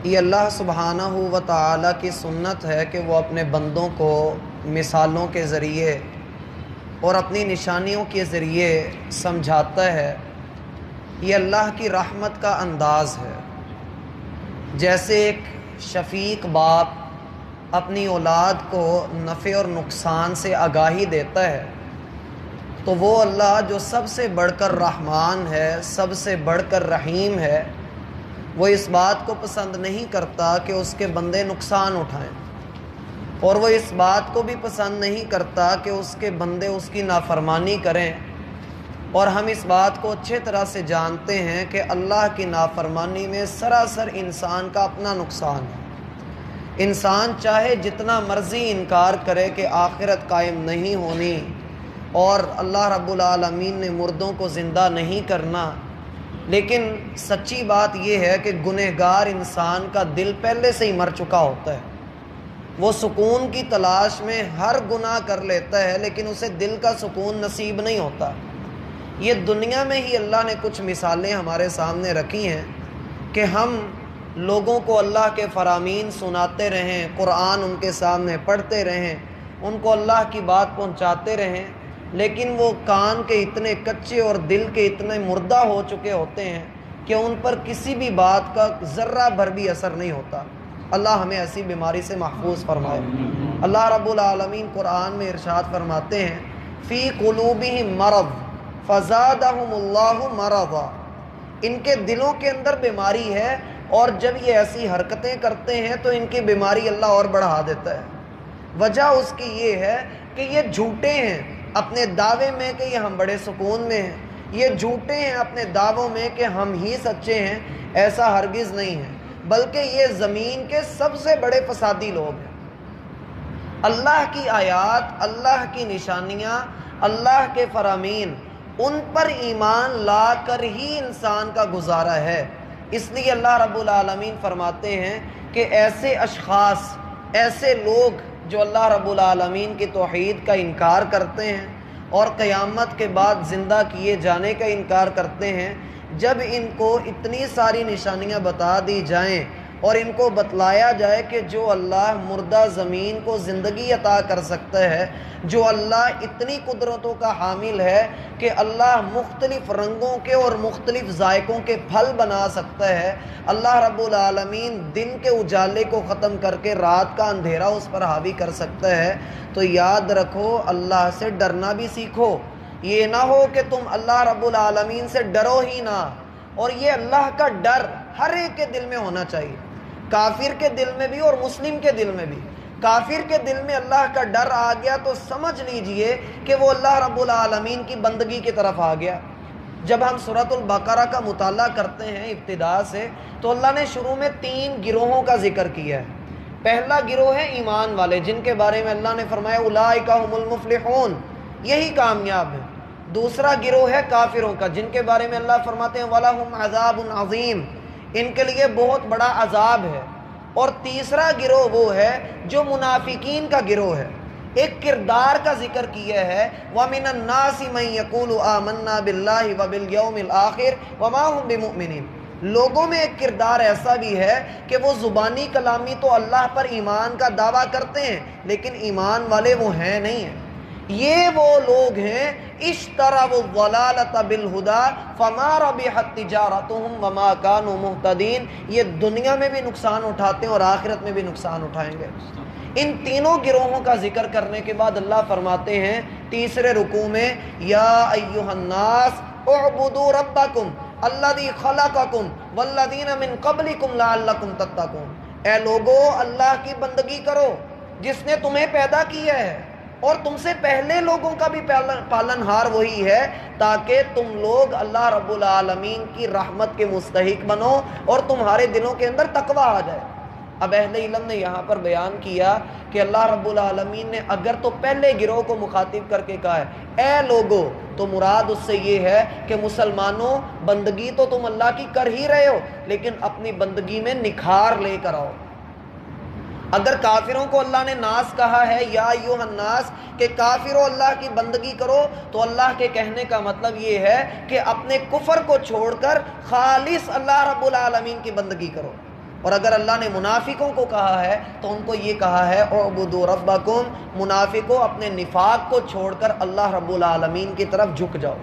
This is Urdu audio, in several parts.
یہ اللہ سبحانہ و تعالیٰ کی سنت ہے کہ وہ اپنے بندوں کو مثالوں کے ذریعے اور اپنی نشانیوں کے ذریعے سمجھاتا ہے۔ یہ اللہ کی رحمت کا انداز ہے۔ جیسے ایک شفیق باپ اپنی اولاد کو نفع اور نقصان سے آگاہی دیتا ہے، تو وہ اللہ جو سب سے بڑھ کر رحمان ہے، سب سے بڑھ کر رحیم ہے، وہ اس بات کو پسند نہیں کرتا کہ اس کے بندے نقصان اٹھائیں، اور وہ اس بات کو بھی پسند نہیں کرتا کہ اس کے بندے اس کی نافرمانی کریں۔ اور ہم اس بات کو اچھے طرح سے جانتے ہیں کہ اللہ کی نافرمانی میں سراسر انسان کا اپنا نقصان ہے۔ انسان چاہے جتنا مرضی انکار کرے کہ آخرت قائم نہیں ہونی اور اللہ رب العالمین نے مردوں کو زندہ نہیں کرنا، لیکن سچی بات یہ ہے کہ گنہگار انسان کا دل پہلے سے ہی مر چکا ہوتا ہے۔ وہ سکون کی تلاش میں ہر گناہ کر لیتا ہے، لیکن اسے دل کا سکون نصیب نہیں ہوتا۔ یہ دنیا میں ہی اللہ نے کچھ مثالیں ہمارے سامنے رکھی ہیں کہ ہم لوگوں کو اللہ کے فرامین سناتے رہیں، قرآن ان کے سامنے پڑھتے رہیں، ان کو اللہ کی بات پہنچاتے رہیں، لیکن وہ کان کے اتنے کچے اور دل کے اتنے مردہ ہو چکے ہوتے ہیں کہ ان پر کسی بھی بات کا ذرہ بھر بھی اثر نہیں ہوتا۔ اللہ ہمیں ایسی بیماری سے محفوظ فرمائے۔ اللہ رب العالمین قرآن میں ارشاد فرماتے ہیں، فی قلوبہم مرض فزادہم اللہ مرضا، ان کے دلوں کے اندر بیماری ہے، اور جب یہ ایسی حرکتیں کرتے ہیں تو ان کی بیماری اللہ اور بڑھا دیتا ہے۔ وجہ اس کی یہ ہے کہ یہ جھوٹے ہیں اپنے دعوے میں کہ یہ ہم بڑے سکون میں ہیں، یہ جھوٹے ہیں اپنے دعووں میں کہ ہم ہی سچے ہیں۔ ایسا ہرگز نہیں ہے، بلکہ یہ زمین کے سب سے بڑے فسادی لوگ ہیں۔ اللہ کی آیات، اللہ کی نشانیاں، اللہ کے فرامین، ان پر ایمان لا کر ہی انسان کا گزارا ہے۔ اس لیے اللہ رب العالمین فرماتے ہیں کہ ایسے اشخاص، ایسے لوگ جو اللہ رب العالمین کی توحید کا انکار کرتے ہیں اور قیامت کے بعد زندہ کیے جانے کا انکار کرتے ہیں، جب ان کو اتنی ساری نشانیاں بتا دی جائیں اور ان کو بتلایا جائے کہ جو اللہ مردہ زمین کو زندگی عطا کر سکتا ہے، جو اللہ اتنی قدرتوں کا حامل ہے کہ اللہ مختلف رنگوں کے اور مختلف ذائقوں کے پھل بنا سکتا ہے، اللہ رب العالمین دن کے اجالے کو ختم کر کے رات کا اندھیرا اس پر حاوی کر سکتا ہے، تو یاد رکھو اللہ سے ڈرنا بھی سیکھو۔ یہ نہ ہو کہ تم اللہ رب العالمین سے ڈرو ہی نہ، اور یہ اللہ کا ڈر ہر ایک کے دل میں ہونا چاہیے، کافر کے دل میں بھی اور مسلم کے دل میں بھی۔ کافر کے دل میں اللہ کا ڈر آ گیا تو سمجھ لیجئے کہ وہ اللہ رب العالمین کی بندگی کی طرف آ گیا۔ جب ہم سورۃ البقرہ کا مطالعہ کرتے ہیں ابتدا سے، تو اللہ نے شروع میں 3 گروہوں کا ذکر کیا ہے۔ پہلا گروہ ہے ایمان والے، جن کے بارے میں اللہ نے فرمایا اولئک هم المفلحون، یہی کامیاب ہیں۔ دوسرا گروہ ہے کافروں کا، جن کے بارے میں اللہ فرماتے ہیں وَلَهُمْ عَذَابٌ عَظِيمٌ، ان کے لیے بہت بڑا عذاب ہے۔ اور تیسرا گروہ وہ ہے جو منافقین کا گروہ ہے۔ ایک کردار کا ذکر کیا ہے، وَمِنَ النَّاسِ مَن يَقُولُ آمَنَّا بِاللَّهِ وَبِالْيَوْمِ الْآخِرِ وَمَا هُمْ بِمُؤْمِنِينَ۔ لوگوں میں ایک کردار ایسا بھی ہے کہ وہ زبانی کلامی تو اللہ پر ایمان کا دعویٰ کرتے ہیں، لیکن ایمان والے وہ ہیں نہیں ہیں۔ یہ وہ لوگ ہیں اشتروا الضلالۃ بالہدی فما ربحت تجارتہم وما کانوا مہتدین، یہ دنیا میں بھی نقصان اٹھاتے ہیں اور آخرت میں بھی نقصان اٹھائیں گے۔ ان تینوں گروہوں کا ذکر کرنے کے بعد اللہ فرماتے ہیں تیسرے رکوع میں، یا ایھا الناس اعبدوا ربکم الذی خلقکم والذین من قبلکم لعلکم تتقون، اے لوگو اللہ کی بندگی کرو جس نے تمہیں پیدا کیا ہے اور تم سے پہلے لوگوں کا بھی پالنہار وہی ہے، تاکہ تم لوگ اللہ رب العالمین کی رحمت کے مستحق بنو اور تمہارے دلوں کے اندر تقویٰ آ جائے۔ اب اہل علم نے یہاں پر بیان کیا کہ اللہ رب العالمین نے اگر تو پہلے گروہ کو مخاطب کر کے کہا ہے اے لوگو، تو مراد اس سے یہ ہے کہ مسلمانوں بندگی تو تم اللہ کی کر ہی رہے ہو، لیکن اپنی بندگی میں نکھار لے کر آؤ۔ اگر کافروں کو اللہ نے ناس کہا ہے یا ایھا الناس کہ کافروں اللہ کی بندگی کرو، تو اللہ کے کہنے کا مطلب یہ ہے کہ اپنے کفر کو چھوڑ کر خالص اللہ رب العالمین کی بندگی کرو۔ اور اگر اللہ نے منافقوں کو کہا ہے تو ان کو یہ کہا ہے اعبدوا ربکم، منافقوں اپنے نفاق کو چھوڑ کر اللہ رب العالمین کی طرف جھک جاؤ۔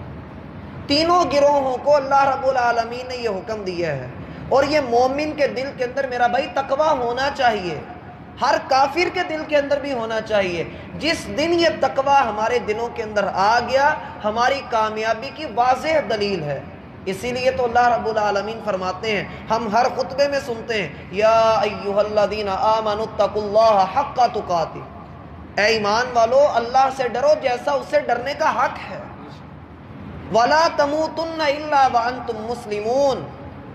تینوں گروہوں کو اللہ رب العالمین نے یہ حکم دیا ہے، اور یہ مومن کے دل کے اندر میرا بھائی تقوی ہونا چاہیے، ہر کافر کے دل کے اندر بھی ہونا چاہیے۔ جس دن یہ تقوی ہمارے دلوں کے اندر آ گیا، ہماری کامیابی کی واضح دلیل ہے۔ اسی لیے تو اللہ رب العالمین فرماتے ہیں، ہم ہر خطبے میں سنتے ہیں، یا ایھا الذین آمنوا اتقوا اللہ حق تقاتہ، اے ایمان والو اللہ سے ڈرو جیسا اس سے ڈرنے کا حق ہے۔ وَلَا تَمُوتُنَّ إِلَّا وَأَنْتُمْ مُسْلِمُونَ،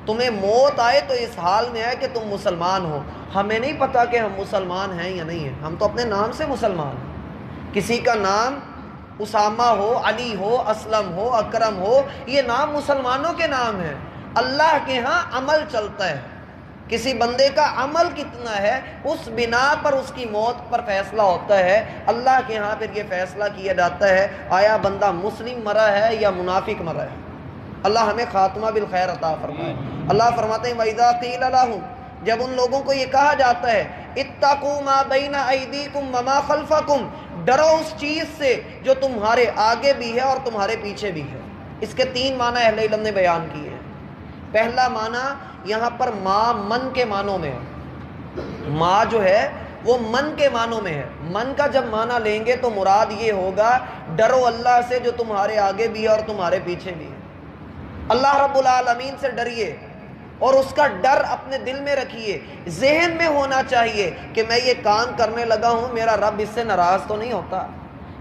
تمہیں موت آئے تو اس حال میں آئے کہ تم مسلمان ہو۔ ہمیں نہیں پتا کہ ہم مسلمان ہیں یا نہیں ہیں، ہم تو اپنے نام سے مسلمان ہیں۔ کسی کا نام اسامہ ہو، علی ہو، اسلم ہو، اکرم ہو، یہ نام مسلمانوں کے نام ہیں۔ اللہ کے ہاں عمل چلتا ہے، کسی بندے کا عمل کتنا ہے اس بنا پر اس کی موت پر فیصلہ ہوتا ہے۔ اللہ کے ہاں پھر یہ فیصلہ کیا جاتا ہے آیا بندہ مسلم مرا ہے یا منافق مرا ہے۔ اللہ ہمیں خاتمہ بالخیر عطا فرمائے۔ اللہ فرماتے ہیں وَإِذَا قِيلَ لَهُمْ، جب ان لوگوں کو یہ کہا جاتا ہے اتقوا ما بین ایدیکم وما خلفکم، ڈرو اس چیز سے جو تمہارے آگے بھی ہے اور تمہارے پیچھے بھی ہے۔ اس کے تین معنی اہل علم نے بیان کیے ہیں۔ پہلا معنی یہاں پر ماں من کے معنوں میں ہے، ماں جو ہے وہ من کے معنوں میں ہے۔ من کا جب معنی لیں گے تو مراد یہ ہوگا ڈرو اللہ سے جو تمہارے آگے بھی ہے اور تمہارے پیچھے بھی ہے۔ اللہ رب العالمین سے ڈریے اور اس کا ڈر اپنے دل میں رکھیے، ذہن میں ہونا چاہیے کہ میں یہ کام کرنے لگا ہوں، میرا رب اس سے ناراض تو نہیں ہوتا،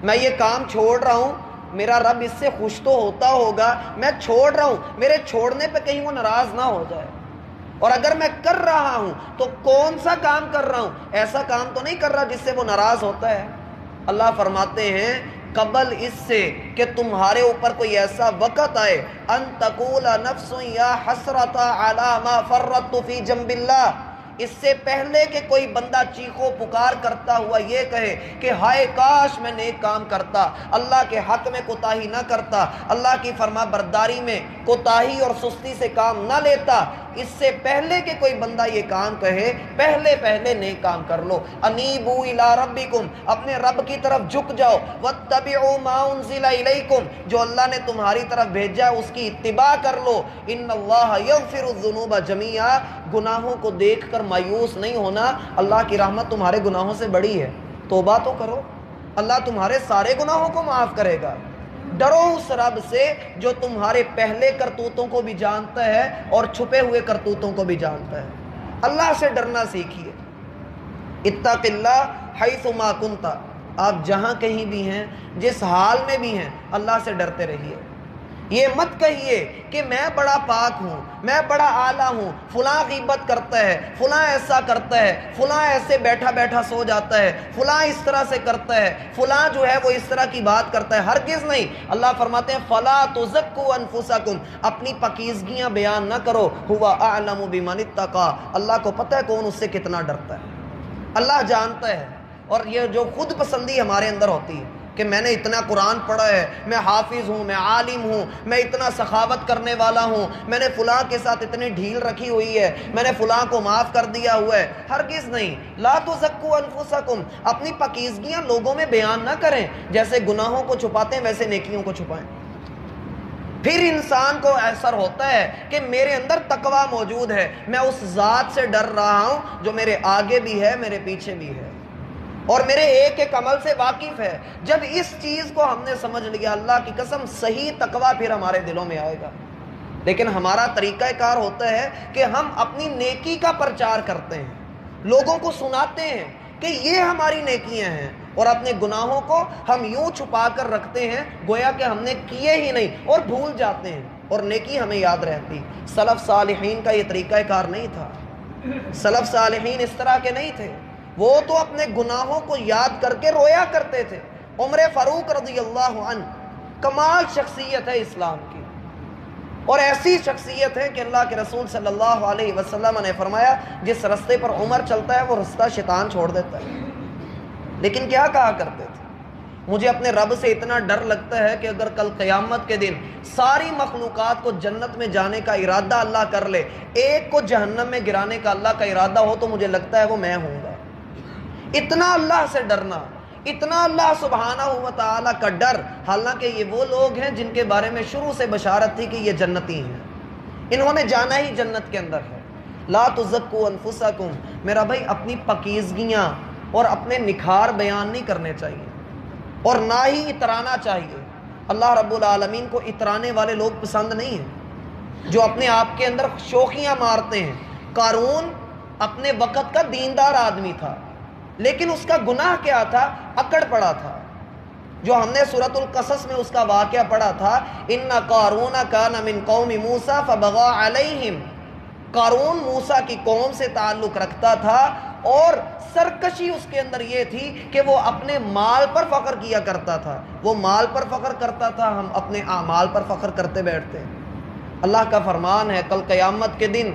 میں یہ کام چھوڑ رہا ہوں، میرا رب اس سے خوش تو ہوتا ہوگا، میں چھوڑ رہا ہوں، میرے چھوڑنے پہ کہیں وہ ناراض نہ ہو جائے، اور اگر میں کر رہا ہوں تو کون سا کام کر رہا ہوں، ایسا کام تو نہیں کر رہا جس سے وہ ناراض ہوتا ہے۔ اللہ فرماتے ہیں قبل اس سے کہ تمہارے اوپر کوئی ایسا وقت آئے ان تقول نفس یا حسرۃ علی ما فرطت فی جنب اللہ، اس سے پہلے کہ کوئی بندہ چیخو پکار کرتا ہوا یہ کہے کہ ہائے کاش میں نیک کام کرتا، اللہ کے حق میں کوتاہی نہ کرتا، اللہ کی فرما برداری میں کوتاہی اور سستی سے کام نہ لیتا، اس سے پہلے کہ کوئی بندہ یہ کام کہے پہلے نیک کام کر لو۔ انیبوا الی ربکم، اپنے رب کی طرف جھک جاؤ، واتبعوا ما انزل الیکم، جو اللہ نے تمہاری طرف بھیجا ہے اس کی اتباع کر لو۔ ان اللہ یغفر الذنوب جميعا، گناہوں کو دیکھ کر مایوس نہیں ہونا، اللہ کی رحمت تمہارے گناہوں سے بڑی ہے، توبہ تو کرو، اللہ تمہارے سارے گناہوں کو معاف کرے گا۔ ڈرو اس رب سے جو تمہارے پہلے کرتوتوں کو بھی جانتا ہے اور چھپے ہوئے کرتوتوں کو بھی جانتا ہے۔ اللہ سے ڈرنا سیکھیے۔ اتق اللہ حیث ما کنت، آپ جہاں کہیں بھی ہیں، جس حال میں بھی ہیں، اللہ سے ڈرتے رہیے۔ یہ مت کہیے کہ میں بڑا پاک ہوں، میں بڑا اعلیٰ ہوں، فلاں غیبت کرتا ہے، فلاں ایسا کرتا ہے، فلاں ایسے بیٹھا بیٹھا سو جاتا ہے، فلاں اس طرح سے کرتا ہے، فلاں جو ہے وہ اس طرح کی بات کرتا ہے۔ ہرگز نہیں۔ اللہ فرماتے ہیں فلا تزکوا انفسکم، اپنی پاکیزگیاں بیان نہ کرو، هو اعلم بمن اتقى، اللہ کو پتہ ہے کون اس سے کتنا ڈرتا ہے، اللہ جانتا ہے۔ اور یہ جو خود پسندی ہمارے اندر ہوتی ہے کہ میں نے اتنا قرآن پڑھا ہے، میں حافظ ہوں، میں عالم ہوں، میں اتنا سخاوت کرنے والا ہوں، میں نے فلاں کے ساتھ اتنی ڈھیل رکھی ہوئی ہے، میں نے فلاں کو معاف کر دیا ہوا ہے۔ ہرگز نہیں۔ لا تزکوا انفسکم، اپنی پاکیزگیاں لوگوں میں بیان نہ کریں، جیسے گناہوں کو چھپاتے ہیں ویسے نیکیوں کو چھپائیں۔ پھر انسان کو اثر ہوتا ہے کہ میرے اندر تقوی موجود ہے، میں اس ذات سے ڈر رہا ہوں جو میرے آگے بھی ہے، میرے پیچھے بھی ہے، اور میرے ایک ایک عمل سے واقف ہے۔ جب اس چیز کو ہم نے سمجھ لیا، اللہ کی قسم صحیح تقوی پھر ہمارے دلوں میں آئے گا۔ لیکن ہمارا طریقہ کار ہوتا ہے کہ ہم اپنی نیکی کا پرچار کرتے ہیں، لوگوں کو سناتے ہیں کہ یہ ہماری نیکیاں ہیں، اور اپنے گناہوں کو ہم یوں چھپا کر رکھتے ہیں گویا کہ ہم نے کیے ہی نہیں، اور بھول جاتے ہیں، اور نیکی ہمیں یاد رہتی۔ سلف صالحین کا یہ طریقہ کار نہیں تھا، سلف صالحین اس طرح کے نہیں تھے، وہ تو اپنے گناہوں کو یاد کر کے رویا کرتے تھے۔ عمر فاروق رضی اللہ عنہ کمال شخصیت ہے اسلام کی، اور ایسی شخصیت ہے کہ اللہ کے رسول صلی اللہ علیہ وسلم نے فرمایا جس رستے پر عمر چلتا ہے وہ رستہ شیطان چھوڑ دیتا ہے۔ لیکن کیا کہا کرتے تھے؟ مجھے اپنے رب سے اتنا ڈر لگتا ہے کہ اگر کل قیامت کے دن ساری مخلوقات کو جنت میں جانے کا ارادہ اللہ کر لے، ایک کو جہنم میں گرانے کا اللہ کا ارادہ ہو، تو مجھے لگتا ہے وہ میں ہوں گا۔ اتنا اللہ سے ڈرنا، اتنا اللہ سبحانہ و تعالیٰ کا ڈر، حالانکہ یہ وہ لوگ ہیں جن کے بارے میں شروع سے بشارت تھی کہ یہ جنتی ہیں، انہوں نے جانا ہی جنت کے اندر ہے۔ لا تزکوا انفسکم، میرا بھائی اپنی پاکیزگیاں اور اپنے نکھار بیان نہیں کرنے چاہیے، اور نہ ہی اترانا چاہیے۔ اللہ رب العالمین کو اترانے والے لوگ پسند نہیں ہیں، جو اپنے آپ کے اندر شوخیاں مارتے ہیں۔ قارون اپنے وقت کا دیندار آدمی تھا، لیکن اس کا گناہ کیا تھا؟ اکڑ پڑا تھا، جو ہم نے سورۃ القصص میں اس کا واقعہ پڑھا تھا، ان قارون کان من قوم موسیٰ فبغى علیہم۔ قارون موسیٰ کی قوم سے تعلق رکھتا تھا، اور سرکشی اس کے اندر یہ تھی کہ وہ اپنے مال پر فخر کیا کرتا تھا۔ وہ مال پر فخر کرتا تھا، ہم اپنے اعمال پر فخر کرتے بیٹھتے ہیں۔ اللہ کا فرمان ہے کل قیامت کے دن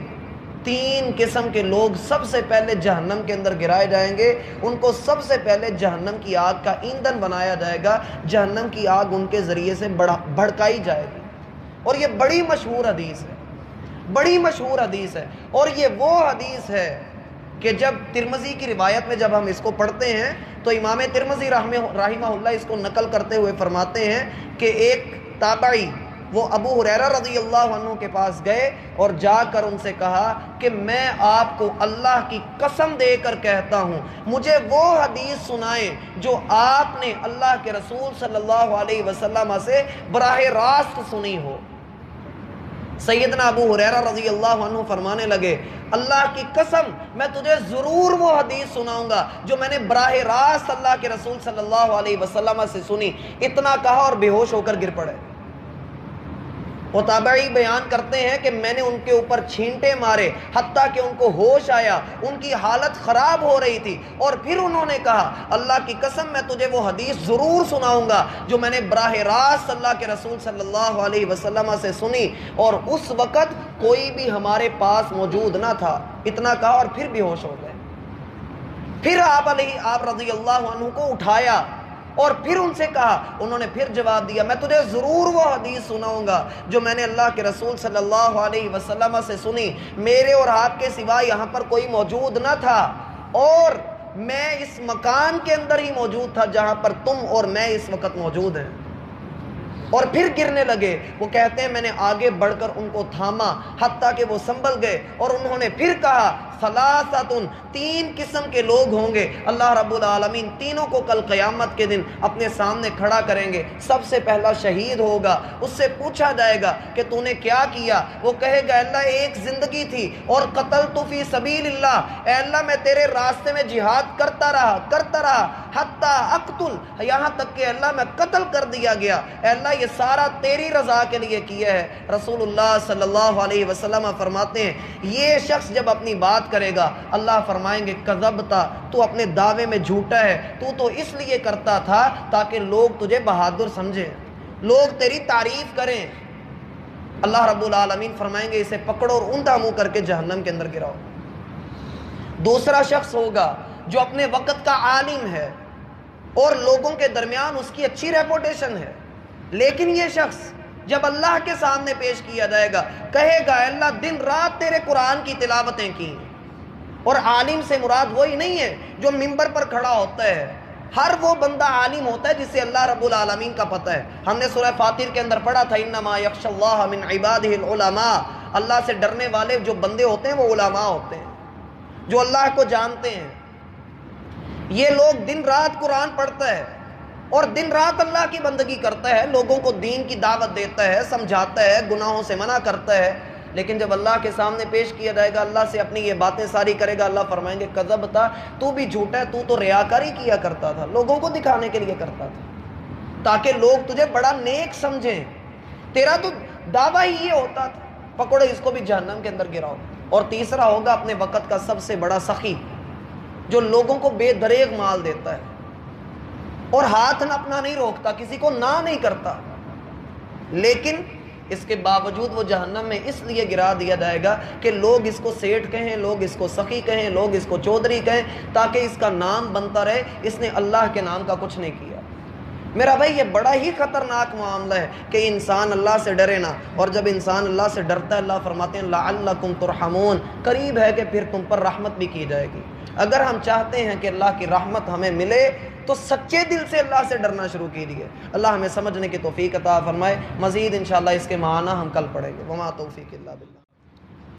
3 قسم کے لوگ سب سے پہلے جہنم کے اندر گرائے جائیں گے، ان کو سب سے پہلے جہنم کی آگ کا ایندھن بنایا جائے گا، جہنم کی آگ ان کے ذریعے سے بھڑکائی جائے گی۔ اور یہ بڑی مشہور حدیث ہے، بڑی مشہور حدیث ہے، اور یہ وہ حدیث ہے کہ جب ترمذی کی روایت میں جب ہم اس کو پڑھتے ہیں تو امام ترمذی رحمہ اللہ اس کو نقل کرتے ہوئے فرماتے ہیں کہ ایک تابعی وہ ابو ہریرہ رضی اللہ عنہ کے پاس گئے اور جا کر ان سے کہا کہ میں آپ کو اللہ کی قسم دے کر کہتا ہوں، مجھے وہ حدیث سنائیں جو آپ نے اللہ کے رسول صلی اللہ علیہ وسلم سے براہ راست سنی ہو۔ سیدنا ابو ہریرہ رضی اللہ عنہ فرمانے لگے، اللہ کی قسم میں تجھے ضرور وہ حدیث سناؤں گا جو میں نے براہ راست اللہ کے رسول صلی اللہ علیہ وسلم سے سنی۔ اتنا کہا اور بے ہوش ہو کر گر پڑے۔ وہ تابعی بیان کرتے ہیں کہ میں نے ان کے اوپر چھینٹے مارے حتیٰ کہ ان کو ہوش آیا، ان کی حالت خراب ہو رہی تھی، اور پھر انہوں نے کہا اللہ کی قسم میں تجھے وہ حدیث ضرور سناؤں گا جو میں نے براہ راست اللہ کے رسول صلی اللہ علیہ وسلم سے سنی، اور اس وقت کوئی بھی ہمارے پاس موجود نہ تھا۔ اتنا کہا اور پھر بھی ہوش ہو گئے۔ پھر آپ رضی اللہ عنہ کو اٹھایا اور پھر ان سے کہا، انہوں نے پھر جواب دیا، میں تجھے ضرور وہ حدیث سناؤں گا جو میں نے اللہ کے رسول صلی اللہ علیہ وسلم سے سنی، میرے اور آپ کے سوا یہاں پر کوئی موجود نہ تھا، اور میں اس مکان کے اندر ہی موجود تھا جہاں پر تم اور میں اس وقت موجود ہیں۔ اور پھر گرنے لگے۔ وہ کہتے ہیں میں نے آگے بڑھ کر ان کو تھاما حتیٰ کہ وہ سنبھل گئے، اور انہوں نے پھر کہا ثلاثۃ، 3 قسم کے لوگ ہوں گے، اللہ رب العالمین تینوں کو کل قیامت کے دن اپنے سامنے کھڑا کریں گے۔ سب سے پہلا شہید ہوگا، اس سے پوچھا جائے گا کہ تو نے کیا کیا؟ وہ کہے گا اللہ ایک زندگی تھی اور قتلت فی سبیل اللہ، اے اللہ میں تیرے راستے میں جہاد کرتا رہا حتیٰ اقتل، یہاں تک کہ اللہ میں قتل کر دیا گیا، اے اللہ یہ سارا تیری رضا کے لیے کیا ہے۔ رسول اللہ صلی اللہ علیہ وسلم فرماتے ہیں یہ شخص جب اپنی بات کرے گا اللہ فرمائیں گے کذبتا، تو اپنے دعوے میں جھوٹا ہے، تو اس لیے کرتا تھا تاکہ لوگ تجھے بہادر سمجھیں، لوگ تیری تعریف کریں۔ اللہ رب العالمین فرمائیں گے اسے پکڑو اور اوندا منہ کر کے جہنم کے اندر گراؤ۔ دوسرا شخص ہوگا جو اپنے وقت کا عالم ہے اور لوگوں کے درمیان اس کی اچھی ریپوٹیشن ہے، لیکن یہ شخص جب اللہ کے سامنے پیش کیا جائے گا کہے گا اللہ دن رات تیرے قرآن کی تلاوتیں کی، اور عالم سے مراد وہی نہیں ہے جو ممبر پر کھڑا ہوتا ہے، ہر وہ بندہ عالم ہوتا ہے جسے اللہ رب العالمین کا پتہ ہے۔ ہم نے سورہ فاطر کے اندر پڑھا تھا انما یخشی اللہ من عبادہ العلماء، اللہ سے ڈرنے والے جو بندے ہوتے ہیں وہ علماء ہوتے ہیں جو اللہ کو جانتے ہیں۔ یہ لوگ دن رات قرآن پڑھتا ہے اور دن رات اللہ کی بندگی کرتا ہے، لوگوں کو دین کی دعوت دیتا ہے، سمجھاتا ہے، گناہوں سے منع کرتا ہے، لیکن جب اللہ کے سامنے پیش کیا جائے گا اللہ سے اپنی یہ باتیں ساری کرے گا، اللہ فرمائیں گے کذبتا، تو بھی جھوٹا ہے، تو ریاکاری کیا کرتا تھا، لوگوں کو دکھانے کے لیے کرتا تھا تاکہ لوگ تجھے بڑا نیک سمجھیں، تیرا تو دعویٰ ہی یہ ہوتا تھا، پکڑو اس کو بھی جہنم کے اندر گراؤ۔ اور تیسرا ہوگا اپنے وقت کا سب سے بڑا سخی، جو لوگوں کو بے دریغ مال دیتا ہے اور ہاتھ اپنا نہیں روکتا، کسی کو نہ نہیں کرتا، لیکن اس کے باوجود وہ جہنم میں اس لیے گرا دیا جائے گا کہ لوگ اس کو سیٹھ کہیں، لوگ اس کو سخی کہیں، لوگ اس کو چودھری کہیں، تاکہ اس کا نام بنتا رہے اس نے اللہ کے نام کا کچھ نہیں کیا۔ میرا بھائی یہ بڑا ہی خطرناک معاملہ ہے کہ انسان اللہ سے ڈرے نا، اور جب انسان اللہ سے ڈرتا ہے اللہ فرماتے ہیں لعلکم ترحمون، قریب ہے کہ پھر تم پر رحمت بھی کی جائے گی۔ اگر ہم چاہتے ہیں کہ اللہ کی رحمت ہمیں ملے تو سچے دل سے اللہ سے ڈرنا شروع کیجیے۔ اللہ ہمیں سمجھنے کی توفیق عطا فرمائے۔ مزید انشاءاللہ اس کے معنی ہم کل پڑھیں گے۔ وما توفیق الا باللہ۔